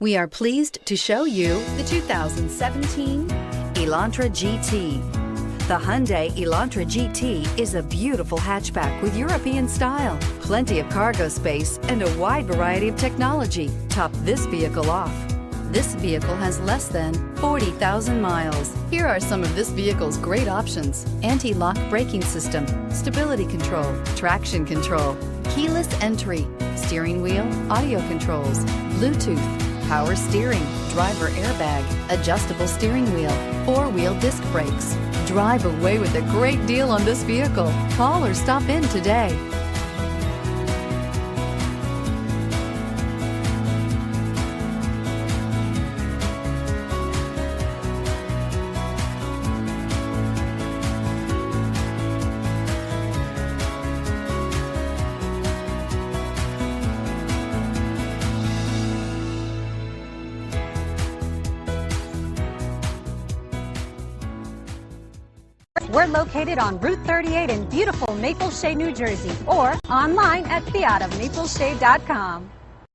We are pleased to show you the 2017 Elantra GT. The Hyundai Elantra GT is a beautiful hatchback with European style, plenty of cargo space, and a wide variety of technology top this vehicle off. This vehicle has less than 40,000 miles. Here are some of this vehicle's great options: anti-lock braking system, stability control, traction control, keyless entry, steering wheel audio controls, Bluetooth, power steering, driver airbag, adjustable steering wheel, four-wheel disc brakes. Drive away with a great deal on this vehicle. Call or stop in today. We're located on Route 38 in beautiful Maple Shade, New Jersey, or online at fiatofmapleshade.com.